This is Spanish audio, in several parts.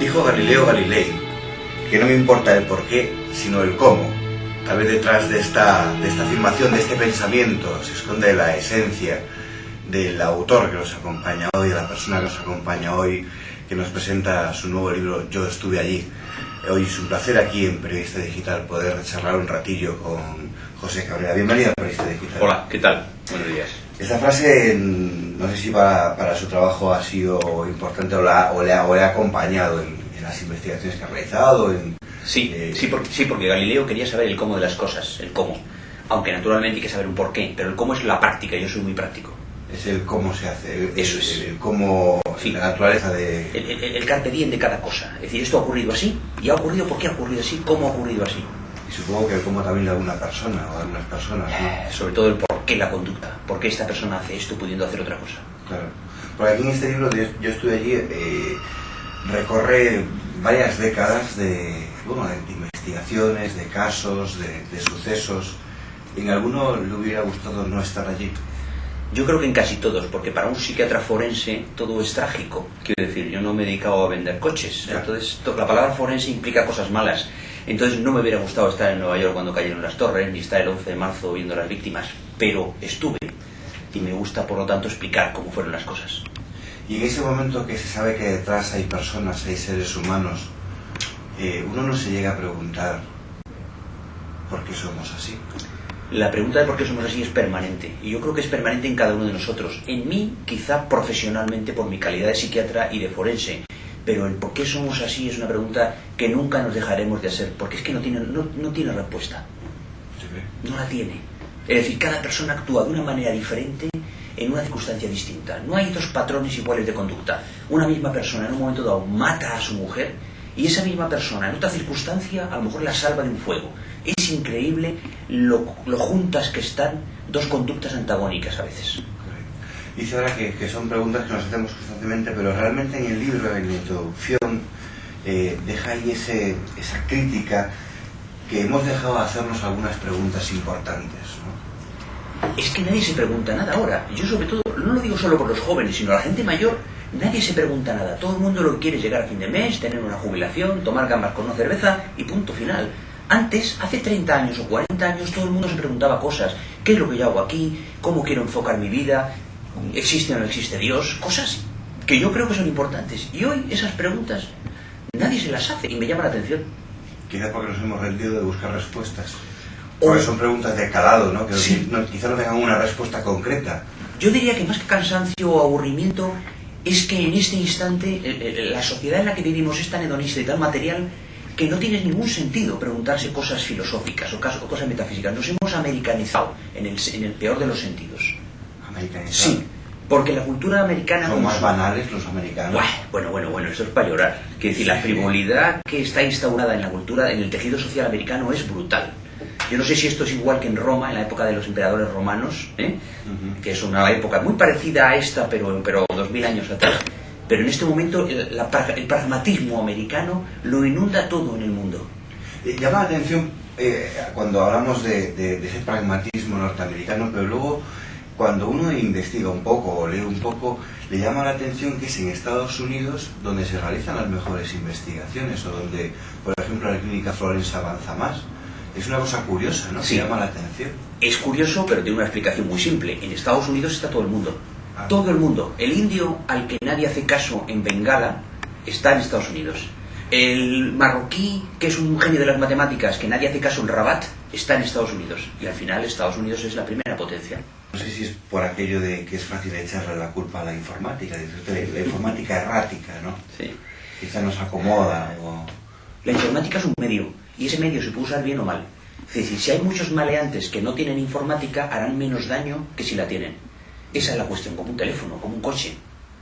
Dijo Galileo Galilei que no me importa el porqué, sino el cómo. Tal vez detrás de esta afirmación, de este pensamiento, se esconde la esencia del autor que nos acompaña hoy, de la persona que nos acompaña hoy, que nos presenta su nuevo libro Yo estuve allí. Hoy es un placer aquí en Periodista Digital poder charlar un ratillo con José Cabrera. Bienvenido a Periodista Digital. Hola, ¿qué tal? Buenos días. Esta frase, no sé si para su trabajo ha sido importante o le ha acompañado en las investigaciones que ha realizado. Sí, porque Galileo quería saber el cómo de las cosas, el cómo. Aunque naturalmente hay que saber un porqué, pero el cómo es la práctica, yo soy muy práctico. Es el cómo se hace, eso es. El cómo, sí. La naturaleza de... El carpe diem de cada cosa. Es decir, esto ha ocurrido así, y ha ocurrido, ¿por qué ha ocurrido así? ¿Cómo ha ocurrido así? Y supongo que el cómo también de alguna persona o de algunas personas, ¿no? Sobre todo el por qué la conducta, por qué esta persona hace esto pudiendo hacer otra cosa. Claro. Porque aquí en este libro, yo estuve allí, recorre varias décadas de investigaciones, de casos, de sucesos. ¿En alguno le hubiera gustado no estar allí? Yo creo que en casi todos, porque para un psiquiatra forense todo es trágico. Quiero decir, yo no me he dedicado a vender coches, entonces la palabra forense implica cosas malas. Entonces no me hubiera gustado estar en Nueva York cuando cayeron las torres, ni estar el 11 de marzo viendo a las víctimas, pero estuve, y me gusta por lo tanto explicar cómo fueron las cosas. Y en ese momento que se sabe que detrás hay personas, hay seres humanos, uno no se llega a preguntar ¿por qué somos así? La pregunta de por qué somos así es permanente, y yo creo que es permanente en cada uno de nosotros. En mí, quizá profesionalmente, por mi calidad de psiquiatra y de forense, pero el por qué somos así es una pregunta que nunca nos dejaremos de hacer, porque es que no tiene respuesta. No la tiene. Es decir, cada persona actúa de una manera diferente en una circunstancia distinta. No hay dos patrones iguales de conducta. Una misma persona en un momento dado mata a su mujer y esa misma persona en otra circunstancia a lo mejor la salva de un fuego. Es increíble lo juntas que están dos conductas antagónicas a veces. Dice ahora que son preguntas que nos hacemos constantemente, pero realmente en el libro, en la introducción, deja ahí esa crítica que hemos dejado de hacernos algunas preguntas importantes, ¿no? Es que nadie se pregunta nada ahora. Yo sobre todo, no lo digo solo por los jóvenes, sino la gente mayor, nadie se pregunta nada. Todo el mundo lo que quiere es llegar a fin de mes, tener una jubilación, tomar gambas con una cerveza y punto final. Antes, hace 30 años o 40 años, todo el mundo se preguntaba cosas. ¿Qué es lo que yo hago aquí? ¿Cómo quiero enfocar mi vida? ¿Existe o no existe Dios? Cosas que yo creo que son importantes. Y hoy esas preguntas nadie se las hace y me llama la atención. Quizás porque nos hemos rendido de buscar respuestas. Porque son preguntas de calado, ¿no? Que sí. Quizás no tengan una respuesta concreta. Yo diría que más que cansancio o aburrimiento es que en este instante la sociedad en la que vivimos es tan hedonista y tan material que no tiene ningún sentido preguntarse cosas filosóficas o cosas metafísicas. Nos hemos americanizado en el peor de los sentidos. ¿Americanizado? Sí, porque la cultura americana... ¿Son más banales los americanos? Bueno, eso es para llorar. Quiero decir, la frivolidad que está instaurada en la cultura, en el tejido social americano es brutal. Yo no sé si esto es igual que en Roma, en la época de los emperadores romanos, que es una época muy parecida a esta, pero 2000 años atrás. Pero en este momento el pragmatismo americano lo inunda todo en el mundo. Llama la atención cuando hablamos de ese pragmatismo norteamericano, pero luego cuando uno investiga un poco o lee un poco, le llama la atención que es en Estados Unidos donde se realizan las mejores investigaciones o donde, por ejemplo, la clínica Florence avanza más. Es una cosa curiosa, ¿no? Sí. Que llama la atención. Es curioso, pero tiene una explicación muy simple. En Estados Unidos está todo el mundo. Todo el mundo. El indio al que nadie hace caso en Bengala está en Estados Unidos. El marroquí, que es un genio de las matemáticas, que nadie hace caso en Rabat, está en Estados Unidos. Y al final Estados Unidos es la primera potencia. No sé si es por aquello de que es fácil echarle la culpa a la informática, la informática errática, ¿no? Sí. Quizá nos acomoda o... La informática es un medio, y ese medio se puede usar bien o mal. Es decir, si hay muchos maleantes que no tienen informática, harán menos daño que si la tienen. Esa es la cuestión, como un teléfono, como un coche.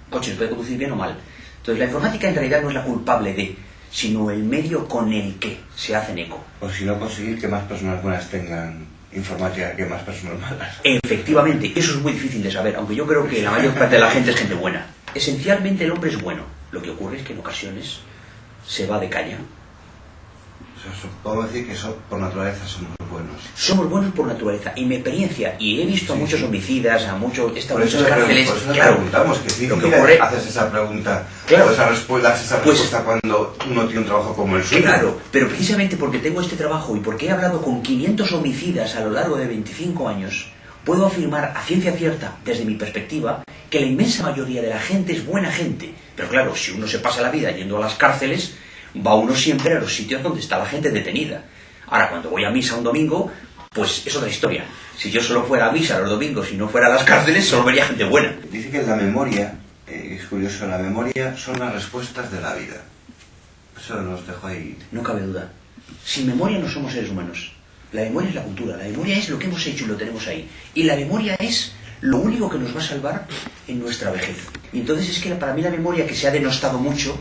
Un coche se puede conducir bien o mal. Entonces la informática en realidad no es la culpable de, sino el medio con el que se hacen eco. O si no, conseguir que más personas buenas tengan informática que más personas malas. Efectivamente, eso es muy difícil de saber, aunque yo creo que la mayor parte de la gente es gente buena. Esencialmente el hombre es bueno. Lo que ocurre es que en ocasiones se va de caña. Podemos decir que por naturaleza somos buenos. Somos buenos por naturaleza. Y mi experiencia, y he visto a muchos homicidas, a muchos... Por eso cárceles, claro, preguntamos, que si haces esa pregunta, claro, o esa respuesta cuando uno tiene un trabajo como el suyo. Claro, pero precisamente porque tengo este trabajo y porque he hablado con 500 homicidas a lo largo de 25 años, puedo afirmar a ciencia cierta, desde mi perspectiva, que la inmensa mayoría de la gente es buena gente. Pero claro, si uno se pasa la vida yendo a las cárceles, va uno siempre a los sitios donde está la gente detenida. Ahora, cuando voy a misa un domingo, pues es otra historia. Si yo solo fuera a misa los domingos y no fuera a las cárceles, solo vería gente buena. Dice que la memoria, es curioso, la memoria son las respuestas de la vida. Eso nos dejó ahí. No cabe duda. Sin memoria no somos seres humanos. La memoria es la cultura, la memoria es lo que hemos hecho y lo tenemos ahí. Y la memoria es lo único que nos va a salvar en nuestra vejez. Y entonces es que para mí la memoria, que se ha denostado mucho,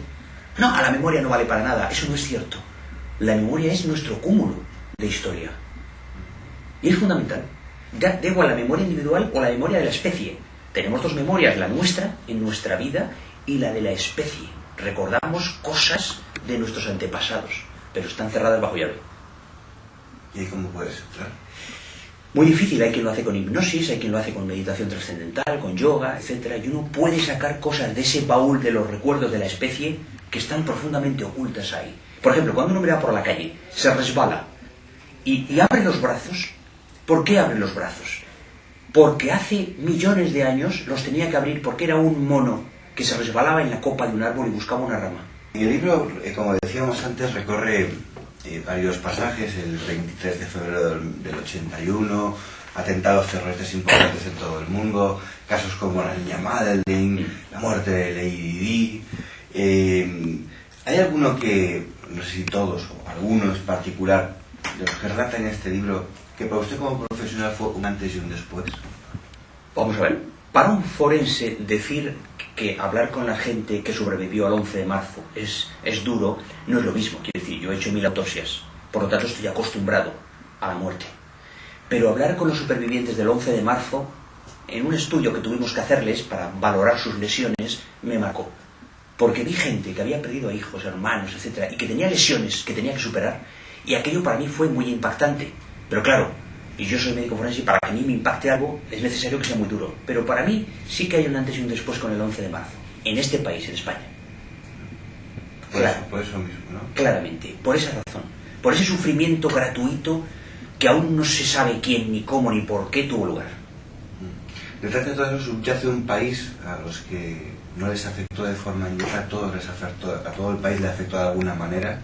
no, a la memoria no vale para nada, eso no es cierto. La memoria es nuestro cúmulo de historia. Y es fundamental. Da igual la memoria individual o la memoria de la especie. Tenemos dos memorias, la nuestra, en nuestra vida, y la de la especie. Recordamos cosas de nuestros antepasados, pero están cerradas bajo llave. ¿Y cómo puede ser? Claro. Muy difícil, hay quien lo hace con hipnosis, hay quien lo hace con meditación trascendental, con yoga, etcétera, y uno puede sacar cosas de ese baúl de los recuerdos de la especie que están profundamente ocultas ahí. Por ejemplo, cuando uno mira por la calle, se resbala y abre los brazos. ¿Por qué abre los brazos? Porque hace millones de años los tenía que abrir porque era un mono que se resbalaba en la copa de un árbol y buscaba una rama. Y el libro, como decíamos antes, recorre varios pasajes, el 23 de febrero del 81, atentados terroristas importantes en todo el mundo, casos como la niña Madeleine, la muerte de Lady Di. ¿Hay alguno que, no sé si todos o algunos en particular, de los que relata en este libro, que para usted como profesional fue un antes y un después? Vamos a ver, para un forense decir que hablar con la gente que sobrevivió al 11 de marzo es duro, no es lo mismo. Quiero decir, yo he hecho 1000 autopsias, por lo tanto estoy acostumbrado a la muerte. Pero hablar con los supervivientes del 11 de marzo, en un estudio que tuvimos que hacerles para valorar sus lesiones, me marcó. Porque vi gente que había perdido a hijos, hermanos, etcétera, y que tenía lesiones que tenía que superar, y aquello para mí fue muy impactante. Pero claro, y yo soy médico forense, y para que a mí me impacte algo es necesario que sea muy duro. Pero para mí sí que hay un antes y un después con el 11 de marzo, en este país, en España. Por eso mismo, ¿no? Claramente, por esa razón. Por ese sufrimiento gratuito que aún no se sabe quién, ni cómo, ni por qué tuvo lugar. Detrás de todo eso subyace un país a los que no les afectó de forma indirecta, a todos les afectó, a todo el país le afectó de alguna manera.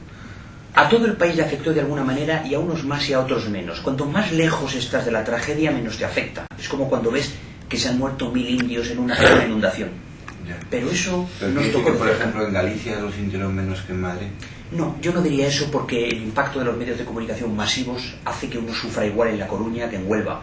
A todo el país le afectó de alguna manera y a unos más y a otros menos. Cuanto más lejos estás de la tragedia, menos te afecta. Es como cuando ves que se han muerto 1000 indios en una inundación. Ya. Pero eso ¿Pero nos tocó. Por ejemplo, en Galicia lo sintieron menos que en Madrid? No, yo no diría eso porque el impacto de los medios de comunicación masivos hace que uno sufra igual en La Coruña que en Huelva.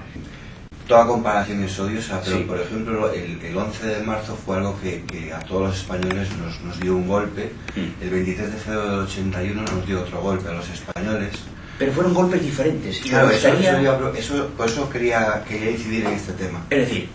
Toda comparación es odiosa, pero Sí. por ejemplo el 11 de marzo fue algo que a todos los españoles nos dio un golpe. El 23 de febrero del 81 nos dio otro golpe a los españoles. Pero fueron golpes diferentes. Y Claro, me gustaría... por eso quería incidir en este tema. Es decir,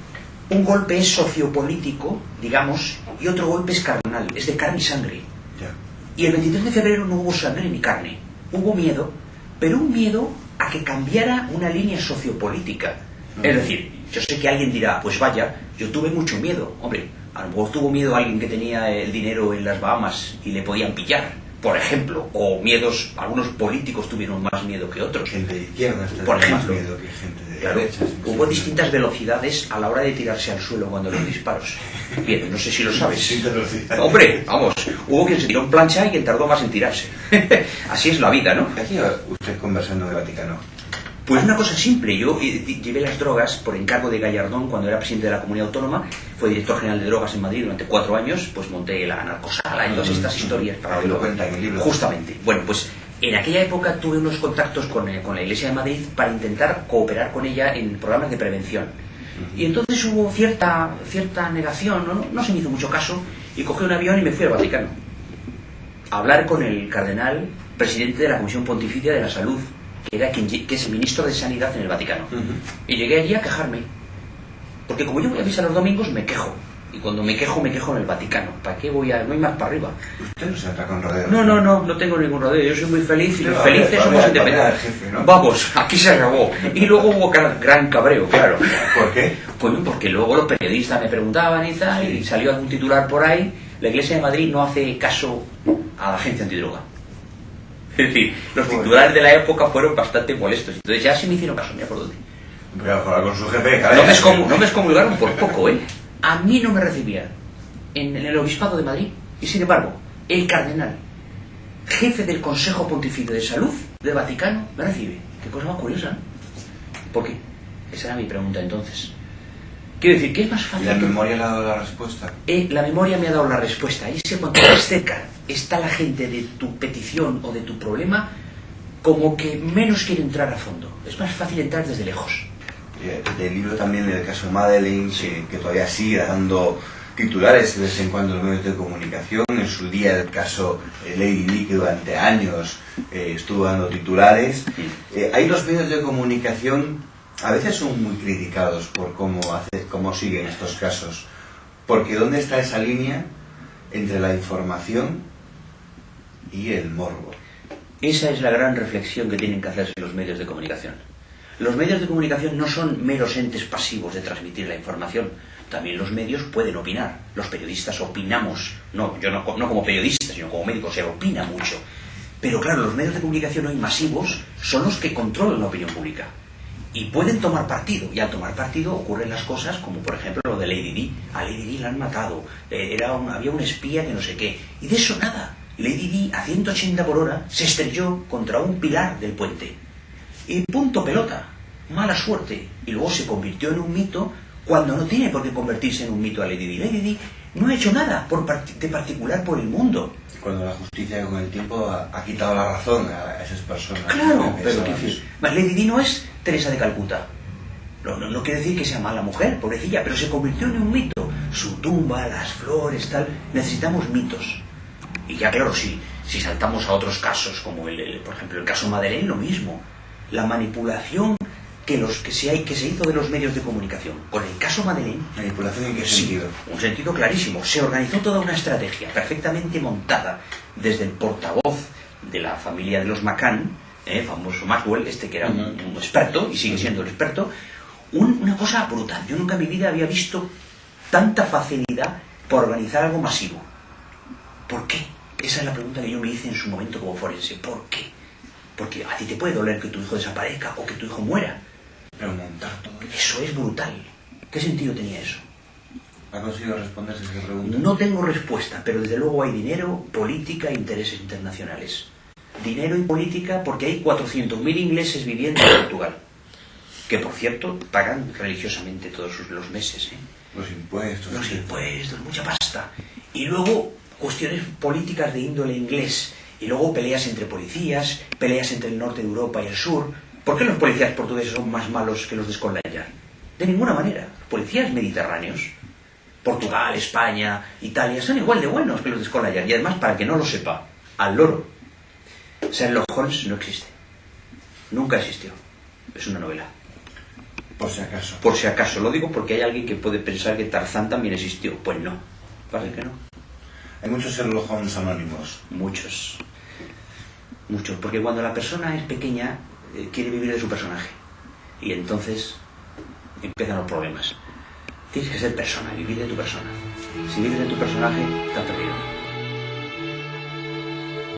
un golpe es sociopolítico, digamos, y otro golpe es carnal, es de carne y sangre. Ya. Y el 23 de febrero no hubo sangre ni carne. Hubo miedo, pero un miedo a que cambiara una línea sociopolítica. Es decir, yo sé que alguien dirá, pues vaya, yo tuve mucho miedo. Hombre, a lo mejor tuvo miedo alguien que tenía el dinero en las Bahamas y le podían pillar, por ejemplo. O miedos, algunos políticos tuvieron más miedo que otros. Gente de izquierda está Por más ejemplo. miedo que gente de Claro, derecha. hubo distintas velocidades a la hora de tirarse al suelo cuando los disparos. Bien, no sé si lo sabes. Distintas velocidades. Hombre, vamos, hubo quien se tiró en plancha y quien tardó más en tirarse. Así es la vida, ¿no? ¿Qué hacía usted conversando en el Vaticano? Pues una cosa simple, yo llevé las drogas por encargo de Gallardón cuando era presidente de la Comunidad Autónoma, fue director general de drogas en Madrid durante 4 años, pues monté la narcosala y todas estas historias para lo cuenta en el libro. Justamente. Bueno, pues en aquella época tuve unos contactos con la Iglesia de Madrid para intentar cooperar con ella en programas de prevención. Y entonces hubo cierta negación, no se me hizo mucho caso, y cogí un avión y me fui al Vaticano a hablar con el cardenal, presidente de la Comisión Pontificia de la Salud, que es el ministro de Sanidad en el Vaticano. Y llegué allí a quejarme, porque como yo voy a misa los domingos, me quejo. Y cuando me quejo en el Vaticano. ¿Para qué voy a...? No hay más para arriba. Usted no se entra con rodeos. No tengo ningún rodeo. Yo soy muy feliz y los felices somos independientes. Jefe, ¿no? Vamos, aquí se acabó. Y luego hubo gran cabreo, claro. ¿Por qué? Bueno, porque luego los periodistas me preguntaban y tal, y salió algún titular por ahí. La Iglesia de Madrid no hace caso a la agencia antidroga. Es decir, los titulares de la época fueron bastante molestos. Entonces ya sí me hicieron caso, mira por dónde. Voy a jugar con su jefe, caray. No me excomulgaron por poco, ¿eh? A mí no me recibían en el Obispado de Madrid. Y sin embargo, el cardenal, jefe del Consejo Pontificio de Salud del Vaticano, me recibe. Qué cosa más curiosa, ¿no? ¿Por qué? Esa era mi pregunta entonces. Quiero decir, ¿qué es más fácil? ¿Y la memoria le ha dado la respuesta? La memoria me ha dado la respuesta. Y sé cuanto más cerca está la gente de tu petición o de tu problema, como que menos quiere entrar a fondo. Es más fácil entrar desde lejos. Del libro también, el caso Madeleine, que todavía sigue dando titulares de vez en cuando en los medios de comunicación. En su día el caso Lady Di, que durante años estuvo dando titulares. Hay los medios de comunicación, a veces son muy criticados por cómo siguen estos casos. Porque ¿dónde está esa línea entre la información y el morbo? Esa es la gran reflexión que tienen que hacerse los medios de comunicación. Los medios de comunicación no son meros entes pasivos de transmitir la información. También los medios pueden opinar. Los periodistas opinamos. Yo no como periodista, sino como médico, se opina mucho. Pero claro, los medios de comunicación hoy masivos son los que controlan la opinión pública. Y pueden tomar partido. Y al tomar partido ocurren las cosas como, por ejemplo, lo de Lady Di. A Lady Di la han matado. Había un espía que no sé qué. Y de eso nada. Lady Di, a 180 por hora, se estrelló contra un pilar del puente. Y punto pelota, mala suerte. Y luego se convirtió en un mito cuando no tiene por qué convertirse en un mito a Lady Di. Lady Di no ha hecho nada de particular por el mundo. Cuando la justicia con el tiempo ha quitado la razón a esas personas. Claro, pero Lady Di no es Teresa de Calcuta. No quiere decir que sea mala mujer, pobrecilla, pero se convirtió en un mito. Su tumba, las flores, tal. Necesitamos mitos. Y ya claro, si saltamos a otros casos, como por ejemplo el caso Madeleine, lo mismo. La manipulación que se hizo de los medios de comunicación. Con el caso Madeleine... ¿Manipulación en qué sentido? Un sentido clarísimo. Se organizó toda una estrategia perfectamente montada desde el portavoz de la familia de los McCann, famoso Maxwell, que era un experto, y sigue siendo el experto, una cosa brutal. Yo nunca en mi vida había visto tanta facilidad por organizar algo masivo. ¿Por qué? Esa es la pregunta que yo me hice en su momento como forense. ¿Por qué? Porque a ti te puede doler que tu hijo desaparezca o que tu hijo muera. Pero montar todo eso es brutal. ¿Qué sentido tenía eso? ¿Ha conseguido responderse esa pregunta? No tengo respuesta, pero desde luego hay dinero, política e intereses internacionales. Dinero y política porque hay 400.000 ingleses viviendo en Portugal. Que, por cierto, pagan religiosamente todos los meses. Los impuestos. Los impuestos, mucha pasta. Y luego cuestiones políticas de índole inglés. Y luego peleas entre policías, peleas entre el norte de Europa y el sur. ¿Por qué los policías portugueses son más malos que los de Scotland Yard? De ninguna manera. Policías mediterráneos, Portugal, España, Italia, son igual de buenos que los de Scotland Yard. Y además, para que no lo sepa, al loro, Sherlock Holmes no existe. Nunca existió. Es una novela. Por si acaso. Por si acaso. Lo digo porque hay alguien que puede pensar que Tarzán también existió. Pues no. Pasa que no. Hay muchos Sherlock Holmes anónimos. Muchos, porque cuando la persona es pequeña quiere vivir de su personaje y entonces empiezan los problemas. Tienes que ser persona, vivir de tu persona. Si vives de tu personaje, estás perdido.